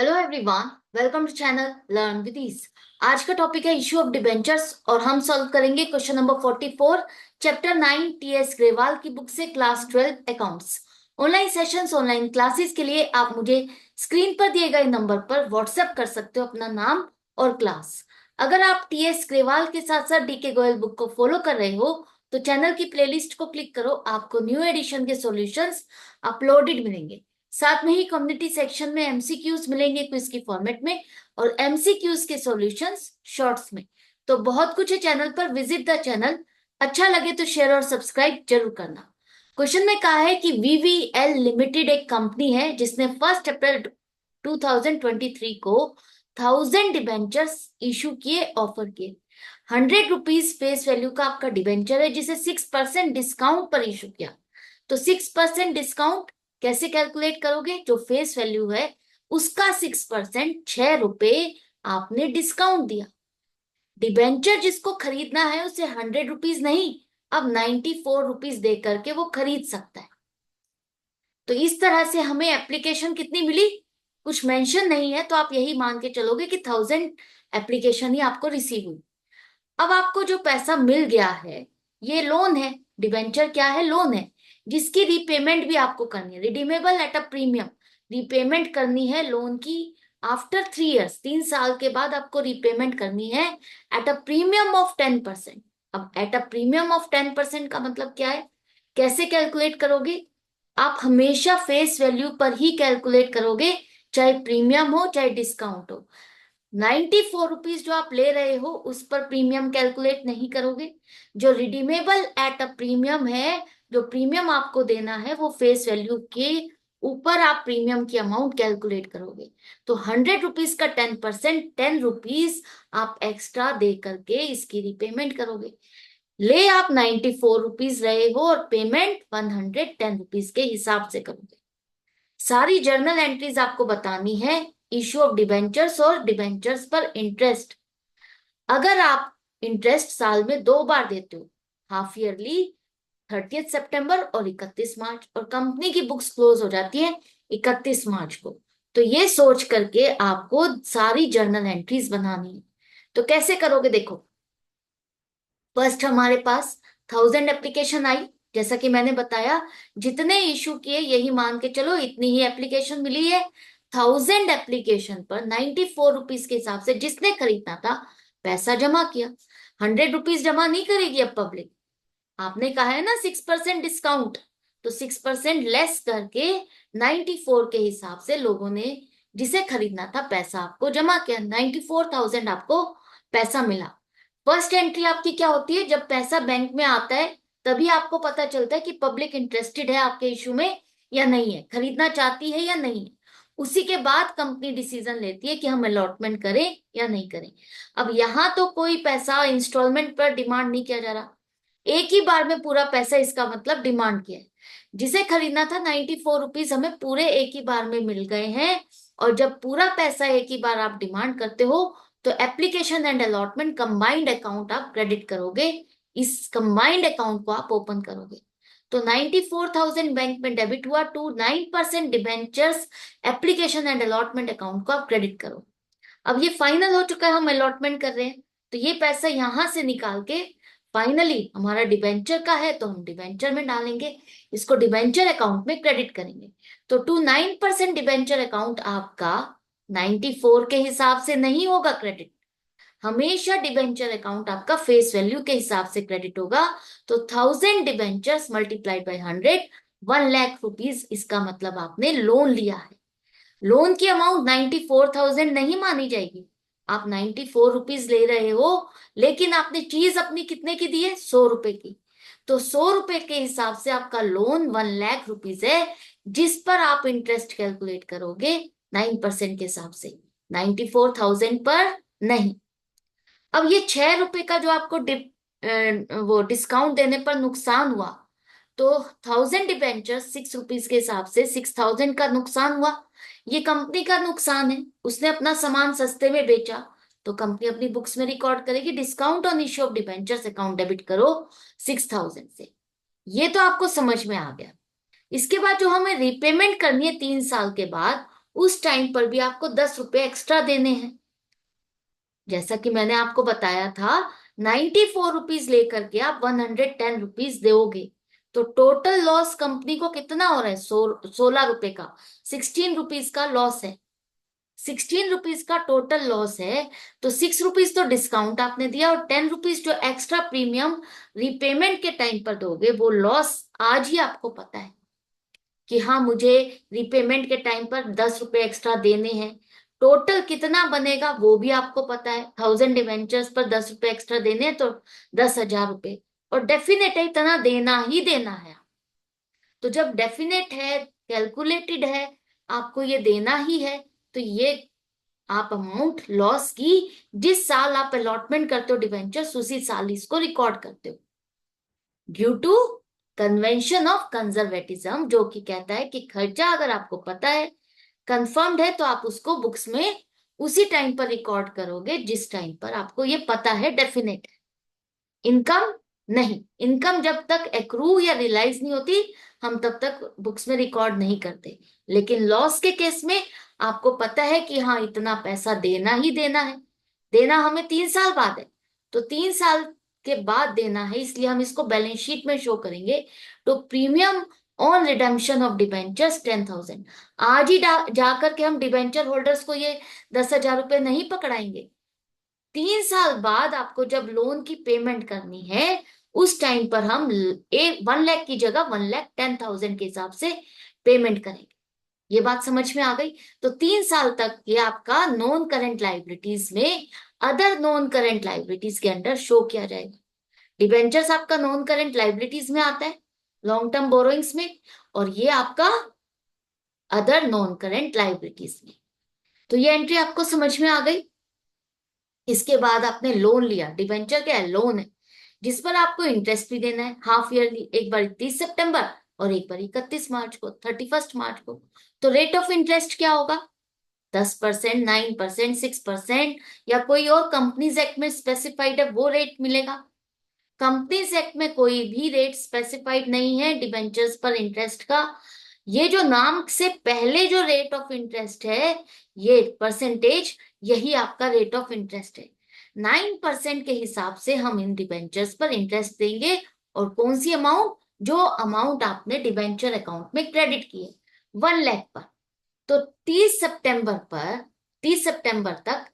Hello everyone, welcome to channel learn with ease. आज का topic है इशू ऑफ डिबेंचर्स और हम सॉल्व करेंगे question number 44 chapter 9 TS Grewal की बुक से class 12 accounts. Online sessions online classes के लिए आप मुझे स्क्रीन पर दिए गए नंबर पर व्हाट्सएप कर सकते हो अपना नाम और क्लास। अगर आप टीएस ग्रेवाल के साथ साथ डीके गोयल बुक को फॉलो कर रहे हो तो चैनल की प्लेलिस्ट को क्लिक करो, आपको न्यू एडिशन के सॉल्यूशंस अपलोडेड मिलेंगे। साथ में ही कम्युनिटी सेक्शन में एमसीक्यूज मिलेंगे क्विज की फॉर्मेट में और एमसीक्यूज के सॉल्यूशंस शॉर्ट्स में। तो बहुत कुछ है चैनल पर, विजिट द चैनल। अच्छा लगे तो शेयर और सब्सक्राइब जरूर करना। क्वेश्चन में कहा है कि वीवीएल लिमिटेड एक कंपनी है जिसने 1 अप्रैल 2023 को 1000 डिबेंचर्स इशू किए, ऑफर किए। 100 रुपीज फेस वैल्यू का आपका डिबेंचर है जिसे 6% डिस्काउंट पर इशू किया। तो 6% डिस्काउंट कैसे कैलकुलेट करोगे? जो फेस वैल्यू है उसका 6%, 6 रुपए आपने डिस्काउंट दिया। डिबेंचर जिसको खरीदना है उसे 100 रुपीज नहीं, अब 94 रुपीज दे करके वो खरीद सकता है। तो इस तरह से हमें एप्लीकेशन कितनी मिली कुछ मेंशन नहीं है, तो आप यही मान के चलोगे कि 1000 एप्लीकेशन ही आपको रिसीव हुई। अब आपको जो पैसा मिल गया है ये लोन है। डिबेंचर क्या है? लोन है जिसकी रीपेमेंट भी आपको करनी है, redeemable at a premium. Repayment करनी है लोन की आफ्टर 3 इयर्स, 3 साल के बाद आपको रीपेमेंट करनी है एट अ प्रीमियम ऑफ 10%। अब एट अ प्रीमियम ऑफ 10% का मतलब क्या है? कैसे कैलकुलेट करोगे? आप हमेशा फेस वैल्यू पर ही कैलकुलेट करोगे, चाहे प्रीमियम हो चाहे डिस्काउंट हो। 94 रुपीज जो आप ले रहे हो उस पर प्रीमियम कैलकुलेट नहीं करोगे। जो रिडीमेबल एट अ प्रीमियम है, जो प्रीमियम आपको देना है वो फेस वैल्यू के ऊपर आप प्रीमियम की अमाउंट कैलकुलेट करोगे। तो 100 रुपीज का 10%, 10 रुपीज आप एक्स्ट्रा दे करके इसकी रिपेमेंट करोगे। ले आप 94 रुपीज रहे हो और पेमेंट 110 रुपीज के हिसाब से करोगे। सारी जर्नल एंट्रीज आपको बतानी है, इशू ऑफ डिबेंचर्स और डिबेंचर्स पर इंटरेस्ट। अगर आप इंटरेस्ट साल में 2 बार देते हो, हाफ ईयरली 30 सितंबर और 31 मार्च, और कंपनी की बुक्स क्लोज हो जाती है 31 मार्च को, तो ये सोच करके आपको सारी जर्नल एंट्रीज बनानी है। तो कैसे करोगे? देखो, फर्स्ट हमारे पास 1000 एप्लीकेशन आई। जैसा कि मैंने बताया, जितने इशू किए यही मान के चलो इतनी ही एप्लीकेशन मिली है। 1000 एप्लीकेशन पर 94 रुपीज के हिसाब से जिसने खरीदना था पैसा जमा किया। 100 रुपीज जमा नहीं करेगी अब पब्लिक। आपने कहा है ना 6% डिस्काउंट, तो 6% लेस करके 94 के हिसाब से लोगों ने जिसे खरीदना था पैसा आपको जमा किया। 94,000 आपको पैसा मिला। फर्स्ट एंट्री आपकी क्या होती है? जब पैसा बैंक में आता है तभी आपको पता चलता है कि पब्लिक इंटरेस्टेड है आपके इशू में या नहीं है, खरीदना चाहती है या नहीं है। उसी के बाद कंपनी डिसीजन लेती है कि हम अलॉटमेंट करें या नहीं करें। अब यहां तो कोई पैसा इंस्टॉलमेंट पर डिमांड नहीं किया जा रहा, एक ही बार में पूरा पैसा, इसका मतलब डिमांड किया है। जिसे खरीदना था 94 रुपीज हमें पूरे एक ही बार में मिल गए हैं। और जब पूरा पैसा एक ही बार आप डिमांड करते हो तो application and allotment combined account आप क्रेडिट करोगे। इस कंबाइंड अकाउंट को आप ओपन करोगे। तो 94,000 बैंक में डेबिट हुआ, to 9% debentures application and allotment account को आप क्रेडिट करो। अब ये फाइनल हो चुका है, हम अलॉटमेंट कर रहे हैं, तो ये पैसा यहां से निकाल के फाइनली हमारा डिबेंचर का है तो हम डिबेंचर में डालेंगे, इसको डिबेंचर अकाउंट में क्रेडिट करेंगे। तो टू 9% डिबेंचर अकाउंट आपका 94 के हिसाब से नहीं होगा क्रेडिट, हमेशा डिबेंचर अकाउंट आपका फेस वैल्यू के हिसाब से क्रेडिट होगा। तो 1000 debentures multiplied by 100, 1 lakh rupees, इसका मतलब आपने लोन लिया है। लोन की अमाउंट 94,000 नहीं मानी जाएगी। आप 94 रुपीज ले रहे हो लेकिन आपने चीज अपनी कितने की दी है? 100 रुपए की। तो 100 रुपए के हिसाब से आपका लोन 1 लाख रुपीज है, जिस पर आप इंटरेस्ट कैलकुलेट करोगे 9% के हिसाब से, 94,000 पर नहीं। अब ये 6 रुपए का जो आपको वो डिस्काउंट देने पर नुकसान हुआ, तो 1000 डिबेंचर 6 रुपीज के हिसाब से 6000 का नुकसान हुआ। ये कंपनी का नुकसान है, उसने अपना सामान सस्ते में बेचा, तो कंपनी अपनी बुक्स में रिकॉर्ड करेगी discount on issue of debentures account debit करो 6000 से। ये तो आपको समझ में आ गया। इसके बाद जो हमें रीपेमेंट करनी है 3 साल के बाद, उस टाइम पर भी आपको 10 रुपए एक्स्ट्रा देने हैं। जैसा कि मैंने आपको बताया था, 94 रुपीज लेकर के आप 110 रुपीज दोगे, तो टोटल लॉस कंपनी को कितना हो रहा है? 16 रुपए का, 16 रुपीज का लॉस है। 16 रुपीज का टोटल लॉस है, तो 6 रुपीज तो डिस्काउंट आपने दिया, और 10 रुपीज जो एक्स्ट्रा प्रीमियम रिपेमेंट के टाइम पर दोगे, वो लॉस आज ही आपको पता है कि हाँ, मुझे रिपेमेंट के टाइम पर 10 रुपए एक्स्ट्रा देने हैं। टोटल कितना बनेगा वो भी आपको पता है, 1000 डिवेंचर्स पर 10 रुपए एक्स्ट्रा देने हैं तो 10,000 रुपए, और डेफिनेट है इतना देना ही देना है। तो जब डेफिनेट है, कैलकुलेटेड है, आपको ये देना ही है, तो ये आप अमाउंट लॉस की जिस साल आप अलॉटमेंट करते हो डिवेंचर्स, उसी साल इसको रिकॉर्ड करते हो, due to convention of conservatism, जो कि कहता है कि खर्चा अगर आपको पता है, कंफर्म्ड है, तो आप उसको बुक्स में उसी टाइम पर रिकॉर्ड करोगे जिस टाइम पर आपको ये पता है, डेफिनेट है। इनकम नहीं, इनकम जब तक एक्रू या रियलाइज नहीं होती, हम तब तक बुक्स में रिकॉर्ड नहीं करते। लेकिन लॉस के केस में आपको पता है कि हाँ, इतना पैसा देना ही देना है, देना हमें 3 साल बाद है, तो 3 साल के बाद देना है, इसलिए हम इसको बैलेंस शीट में शो करेंगे। तो premium on redemption of debentures 10,000। आज ही जाकर के हम डिबेंचर होल्डर्स को ये 10,000 रुपए नहीं पकड़ाएंगे। 3 साल बाद आपको जब लोन की पेमेंट करनी है, उस टाइम पर हम 1 लाख की जगह 1,10,000 के हिसाब से पेमेंट करेंगे। ये बात समझ में आ गई? तो 3 साल तक ये आपका नॉन करेंट लाइबिलिटीज में अदर नॉन करेंट लाइबिलिटीज के अंडर शो किया जाएगा। डिबेंचर्स आपका नॉन करेंट लाइबिलिटीज में आता है, लॉन्ग टर्म बोरोइंग्स में, और ये आपका अदर नॉन करेंट लाइबिलिटीज में। तो ये एंट्री आपको समझ में आ गई? इसके बाद आपने लोन लिया, डिबेंचर क्या है? लोन है, जिस पर आपको इंटरेस्ट भी देना है हाफ ईयरली, एक बार 30 सितंबर और एक बार 31 मार्च को, 31 मार्च को। तो रेट ऑफ इंटरेस्ट क्या होगा? 10%, 9%, 6%, या कोई और कंपनीज एक्ट में स्पेसिफाइड है वो रेट मिलेगा। कंपनीज एक्ट में कोई भी रेट स्पेसिफाइड नहीं है डिबेंचर्स पर इंटरेस्ट का। ये जो नाम से पहले जो रेट ऑफ इंटरेस्ट है, ये परसेंटेज, यही आपका रेट ऑफ इंटरेस्ट है। 9% के हिसाब से हम इन डिबेंचर्स पर इंटरेस्ट देंगे, और कौन सी अमाउंट? जो अमाउंट आपने डिबेंचर अकाउंट में क्रेडिट की है, 1 लाख पर। तो 30 सितंबर तक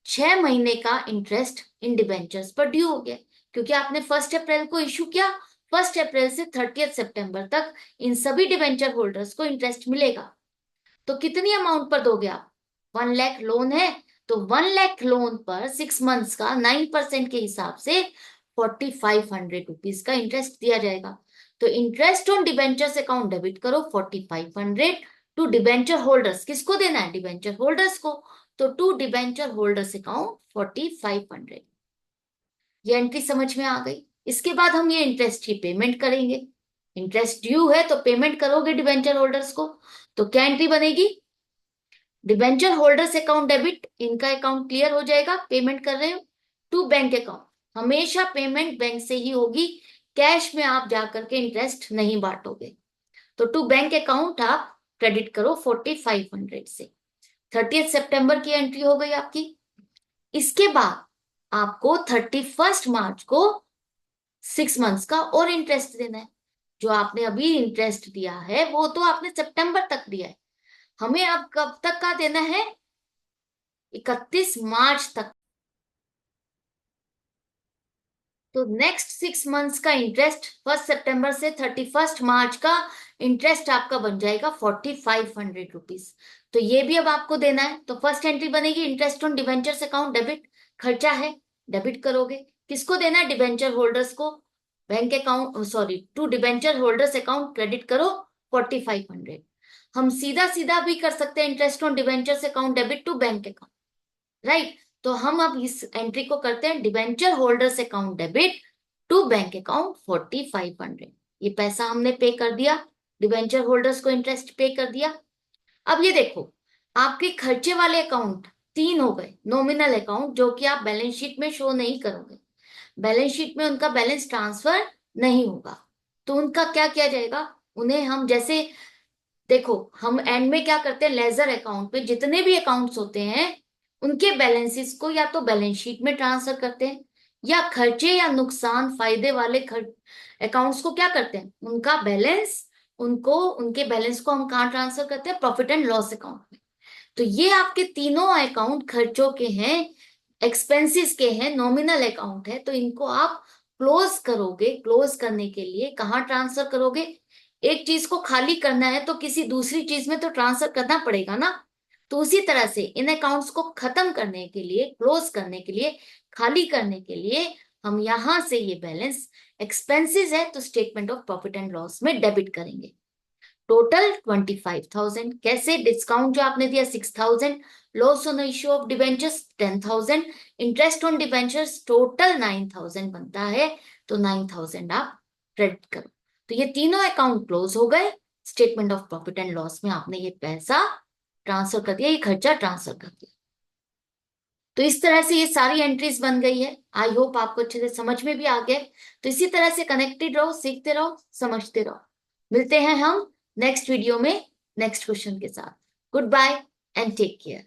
6 महीने का इंटरेस्ट इन डिबेंचर्स पर ड्यू हो गया, क्योंकि आपने 1 अप्रैल को इशू किया। 1 अप्रैल से 30 सितंबर तक इन सभी डिबेंचर होल्डर्स को इंटरेस्ट मिलेगा। तो कितनी अमाउंट पर दोगे आप? 1 लाख लोन है, तो 1 लाख लोन पर 6 मंथ्स का 9% के हिसाब से 4,500 रुपीज का इंटरेस्ट दिया जाएगा। तो interest on debentures account debit करो 4,500 टू डिबेंचर होल्डर्स। किसको देना है? डिबेंचर होल्डर्स को। तो टू डिबेंचर होल्डर्स अकाउंट 4,500। ये एंट्री समझ में आ गई? इसके बाद हम ये इंटरेस्ट की पेमेंट करेंगे। इंटरेस्ट ड्यू है तो पेमेंट करोगे डिबेंचर होल्डर्स को। तो क्या एंट्री बनेगी? डिबेंचर होल्डर्स अकाउंट डेबिट, इनका अकाउंट क्लियर हो जाएगा, पेमेंट कर रहे हो टू बैंक अकाउंट। हमेशा पेमेंट बैंक से ही होगी, कैश में आप जाकर के इंटरेस्ट नहीं बांटोगे। तो टू बैंक अकाउंट आप क्रेडिट करो 4,500 से। 30 सितंबर की एंट्री हो गई आपकी। इसके बाद आपको 31 मार्च को 6 मंथ्स का और इंटरेस्ट देना है। जो आपने अभी इंटरेस्ट दिया है वो तो आपने सितंबर तक दिया है, हमें अब कब तक का देना है? 31 मार्च तक। तो नेक्स्ट 6 मंथ्स का इंटरेस्ट 1 सितंबर से 31 मार्च का इंटरेस्ट आपका बन जाएगा 4,500 रुपीज। तो ये भी अब आपको देना है। तो फर्स्ट एंट्री बनेगी interest on debentures account debit, खर्चा है, डेबिट करोगे। किसको देना है? डिबेंचर होल्डर्स को। Bank account, sorry, to debenture holders account credit करो 4,500। हम सीधा सीधा भी कर सकते हैं interest on debentures account debit to bank account, right? तो हम अब इस एंट्री को करते हैं debenture holders account debit to bank account 4,500। ये पैसा हमने पे कर दिया, डिबेंचर होल्डर्स को इंटरेस्ट पे कर दिया। अब ये देखो, आपके खर्चे वाले अकाउंट 3 हो गए, नॉमिनल अकाउंट, जो कि आप बैलेंस शीट में शो नहीं करोगे, बैलेंस शीट में उनका बैलेंस ट्रांसफर नहीं होगा। तो उनका क्या किया जाएगा? उन्हें हम जैसे देखो, हम एंड में क्या करते हैं, लेजर अकाउंट पे जितने भी अकाउंट्स होते हैं उनके बैलेंसेस को या तो बैलेंस शीट में ट्रांसफर करते हैं, या खर्चे या नुकसान फायदे वाले अकाउंट्स को क्या करते हैं, उनका बैलेंस, उनको उनके बैलेंस को हम कहाँ ट्रांसफर करते हैं, प्रॉफिट एंड लॉस अकाउंट में। तो ये आपके तीनों अकाउंट खर्चों के हैं, एक्सपेंसेस के हैं, नॉमिनल अकाउंट है, तो इनको आप क्लोज करोगे। क्लोज करने के लिए कहाँ ट्रांसफर करोगे, एक चीज को खाली करना है तो किसी दूसरी चीज में तो ट्रांसफर करना पड़ेगा ना। तो उसी तरह से इन अकाउंट्स को खत्म करने के लिए, क्लोज करने के लिए, खाली करने के लिए हम यहां से ये बैलेंस एक्सपेंसेस है तो statement of profit and loss में डेबिट करेंगे। टोटल 25,000, कैसे, डिस्काउंट जो आपने दिया 6,000, loss on issue of debentures 10,000, interest on debentures total 9,000 बनता है, तो 9,000 आप क्रेडिट करो। तो ये तीनों अकाउंट क्लोज हो गए, statement of profit and loss में आपने ये पैसा ट्रांसफर कर दिया, ये खर्चा ट्रांसफर कर दिया। तो इस तरह से ये सारी एंट्रीज बन गई है। आई होप आपको अच्छे से समझ में भी आ गया। तो इसी तरह से कनेक्टेड रहो, सीखते रहो, समझते रहो। मिलते हैं हम नेक्स्ट वीडियो में नेक्स्ट क्वेश्चन के साथ। Good bye and take care.